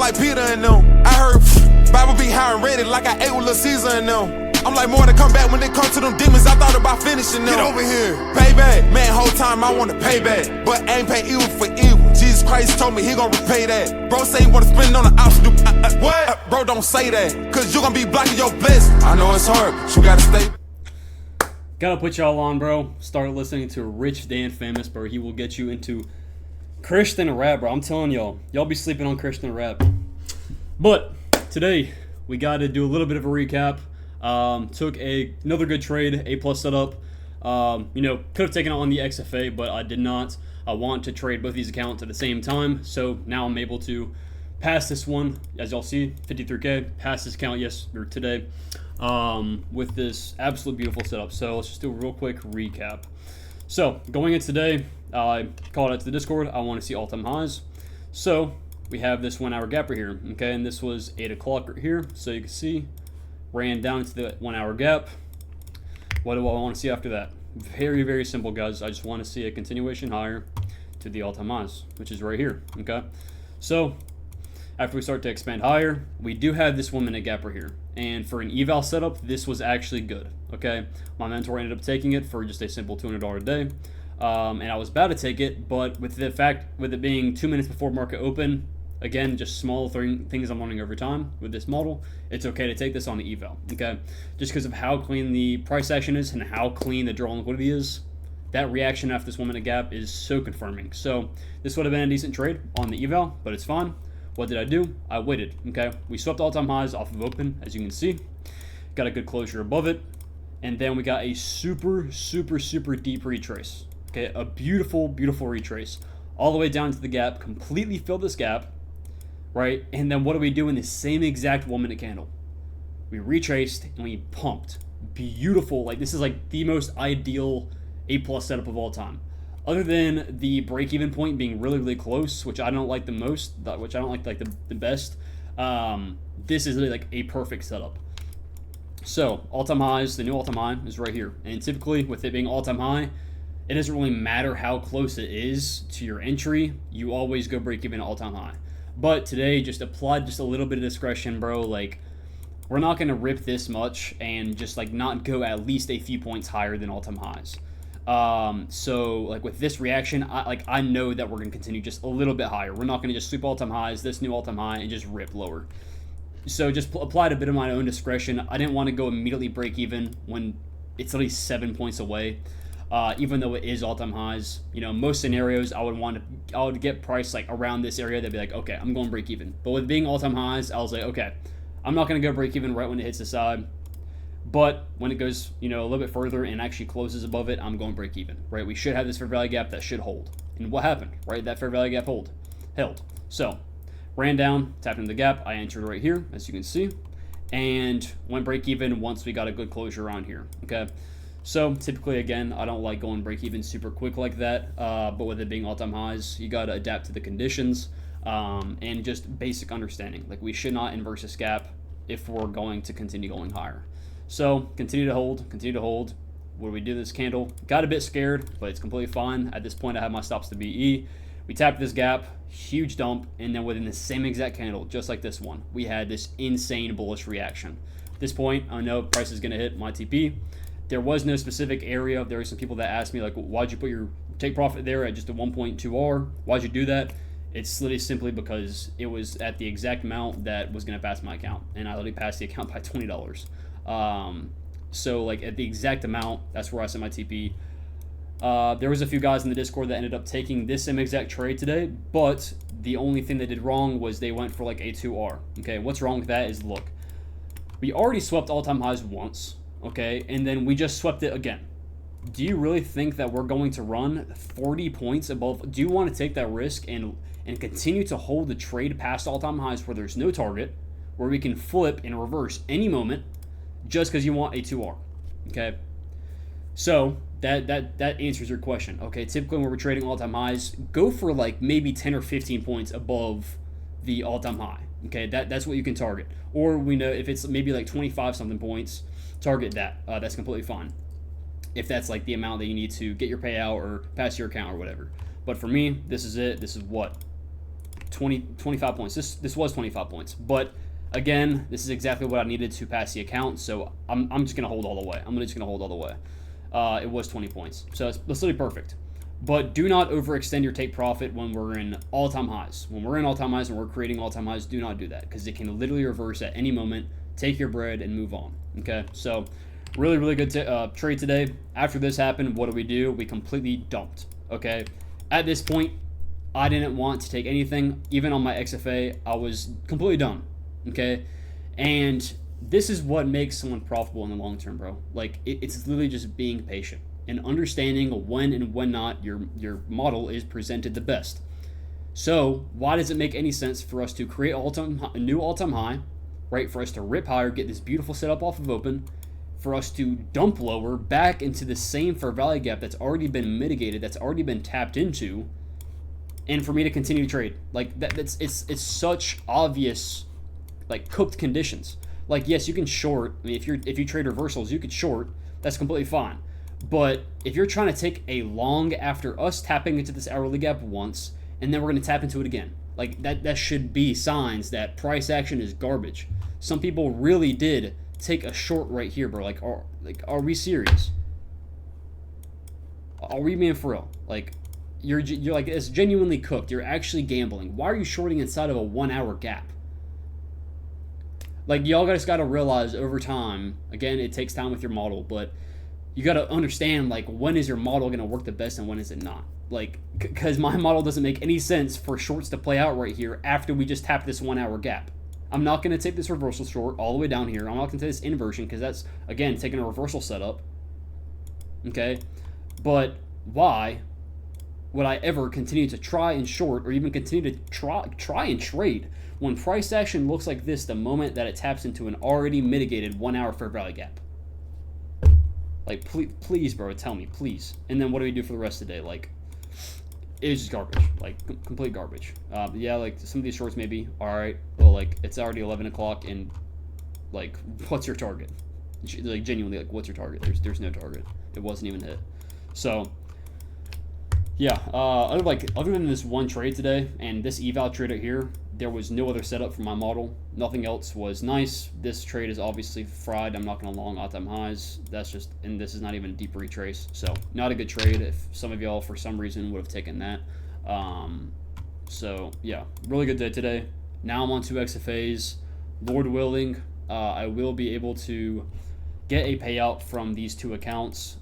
like Peter and them. I heard Bible be high and ready like I ate with Lil Caesar and them. I'm like more to come back when it comes to them demons. I thought about finishing them. Get over here. Payback. Man, whole time I want to pay back. But ain't pay evil for evil. Jesus Christ told me he gon' repay that. Bro say he wanna spend on the ops. What? Bro, don't say that. Cause you gon' be blocking your blessing. I know it's hard, but you gotta stay. Gotta put y'all on, bro. Start listening to Rich Dan Famous, bro. He will get you into Christian rap, bro. I'm telling y'all. Y'all be sleeping on Christian rap. But today, we gotta do a little bit of a recap. Took another good trade, A+ setup. Could have taken it on the XFA, but I did not. I want to trade both these accounts at the same time, so now I'm able to pass this one, as y'all see, 53K, pass this account today, with this absolute beautiful setup. So let's just do a real quick recap. So going in today, I called out to the Discord, I want to see all-time highs. So we have this 1 hour gap right here, okay, and this was 8 o'clock right here, so you can see, ran down into the 1 hour gap. What do I want to see after that? Very, very simple, guys. I just want to see a continuation higher to the all-time highs, which is right here, okay? So after we start to expand higher, we do have this 1 minute gap right here. And for an eval setup, this was actually good, okay? My mentor ended up taking it for just a simple $200 a day. And I was about to take it, but with it being 2 minutes before market open, again, just small things I'm learning over time with this model, it's okay to take this on the eval, okay? Just because of how clean the price action is and how clean the draw on liquidity is, that reaction after this 1 minute gap is so confirming. So this would have been a decent trade on the eval, but it's fine. What did I do? I waited, okay? We swept all-time highs off of open, as you can see. Got a good closure above it. And then we got a super, super, super deep retrace, okay? A beautiful, beautiful retrace. All the way down to the gap, completely filled this gap, right? And then what do we do in the same exact 1 minute candle? We retraced and we pumped. Beautiful. Like, this is like the most ideal A+ setup of all time. Other than the break-even point being really, really close, which I don't like the most, which I don't like the best, this is really like a perfect setup. So, all-time highs, the new all-time high is right here. And typically, with it being all-time high, it doesn't really matter how close it is to your entry. You always go break-even at all-time high. But today, just applied just a little bit of discretion, bro. Like, we're not going to rip this much and just, like, not go at least a few points higher than all-time highs. So, like, with this reaction, I know that we're going to continue just a little bit higher. We're not going to just sweep all-time highs, this new all-time high, and just rip lower. So, just applied a bit of my own discretion. I didn't want to go immediately break even when it's at least 7 points away. Even though it is all-time highs, most scenarios I would get priced like around this area. They'd be like, okay, I'm going break even. But with being all-time highs, I was like, okay, I'm not going to go break even right when it hits the side. But when it goes, a little bit further and actually closes above it, I'm going break even, right? We should have this fair value gap that should hold. And what happened, right? That fair value gap held. So, ran down, tapped into the gap. I entered right here, as you can see, and went break even once we got a good closure around here, okay? So typically, again, I don't like going break even super quick like that, but with it being all-time highs, you got to adapt to the conditions and just basic understanding. Like, we should not inverse this gap if we're going to continue going higher. So continue to hold. What do we do this candle? Got a bit scared, but it's completely fine. At this point, I have my stops to BE. We tapped this gap, huge dump, and then within the same exact candle, just like this one, we had this insane bullish reaction. At this point, I know price is going to hit my TP. There was no specific area. There were some people that asked me, like, why'd you put your take profit there at just a 1.2R? Why'd you do that? It's literally simply because it was at the exact amount that was going to pass my account, and I literally passed the account by $20. So, like, at the exact amount, that's where I set my TP. There was a few guys in the Discord that ended up taking this same exact trade today, but the only thing they did wrong was they went for, like, a 2R. Okay, what's wrong with that is, look, we already swept all-time highs once. Okay, and then we just swept it again. Do you really think that we're going to run 40 points above? Do you want to take that risk and continue to hold the trade past all-time highs where there's no target, where we can flip and reverse any moment just because you want a 2R? Okay, so that answers your question. Okay, typically when we're trading all-time highs, go for like maybe 10 or 15 points above the all-time high. Okay, that's what you can target. Or we know if it's maybe like 25 something points, target that. That's completely fine. If that's like the amount that you need to get your payout or pass your account or whatever. But for me, this is it. This is what? 25 points. This was 25 points, but again, this is exactly what I needed to pass the account, so I'm just gonna hold all the way. I'm just gonna hold all the way. It was 20 points, so that's literally perfect. But do not overextend your take profit when we're in all-time highs. When we're in all-time highs and we're creating all-time highs, do not do that, because it can literally reverse at any moment. Take your bread and move on. Okay, so really, really good trade today. After this happened, what do? We completely dumped. Okay, at this point, I didn't want to take anything. Even on my XFA, I was completely done. Okay, and this is what makes someone profitable in the long term, bro. Like, it's literally just being patient and understanding when and when not your model is presented the best. So why does it make any sense for us to create a new all-time high, right? For us to rip higher, get this beautiful setup off of open, for us to dump lower back into the same fair value gap that's already been mitigated, that's already been tapped into, and for me to continue to trade. Like, it's such obvious, like, cooked conditions. Like, yes, you can short. I mean, if you trade reversals, you could short. That's completely fine. But if you're trying to take a long after us tapping into this hourly gap once, and then we're going to tap into it again, like, that should be signs that price action is garbage. Some people really did take a short right here, bro. Like, are we serious? Are we being for real? Like, you're like, it's genuinely cooked. You're actually gambling. Why are you shorting inside of a 1 hour gap? Like, y'all just got to realize over time, again, it takes time with your model, but you got to understand, like, when is your model going to work the best and when is it not? Like, because my model doesn't make any sense for shorts to play out right here after we just tap this 1 hour gap. I'm not going to take this reversal short all the way down here. I'm not going to take this inversion because that's, again, taking a reversal setup. Okay? But why would I ever continue to try and short or even continue to try and trade when price action looks like this the moment that it taps into an already mitigated 1 hour fair value gap? Like, please, bro, tell me, please. And then what do we do for the rest of the day? Like, it's just garbage. Like, complete garbage. Yeah, like, some of these shorts maybe, alright, well, like, it's already 11 o'clock, and, like, what's your target? Like, genuinely, like, what's your target? There's no target. It wasn't even hit. So, yeah, other than this one trade today, and this eval trade right here, there was no other setup for my model. Nothing else was nice. This trade is obviously fried. I'm not going to long all-time highs. That's just, and this is not even a deep retrace. So, not a good trade if some of y'all, for some reason, would have taken that. So, yeah, really good day today. Now I'm on 2 XFAs. Lord willing, I will be able to get a payout from these 2 accounts.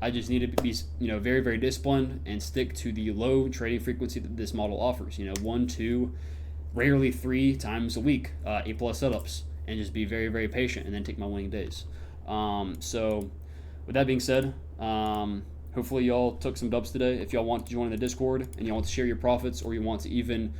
I just need to be, very, very disciplined and stick to the low trading frequency that this model offers. 1, 2, rarely 3 times a week, A+ setups, and just be very, very patient and then take my winning days. So with that being said, hopefully y'all took some dubs today. If y'all want to join the Discord and you want to share your profits, or you want to even,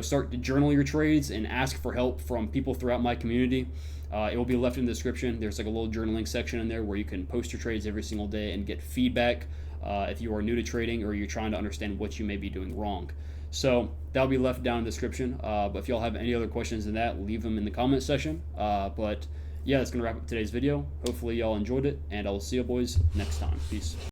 start to journal your trades and ask for help from people throughout my community, it will be left in the description. There's like a little journaling section in there where you can post your trades every single day and get feedback if you are new to trading or you're trying to understand what you may be doing wrong. So that'll be left down in the description. But if y'all have any other questions than that, leave them in the comment section. But yeah, that's going to wrap up today's video. Hopefully y'all enjoyed it, and I will see you boys next time. Peace.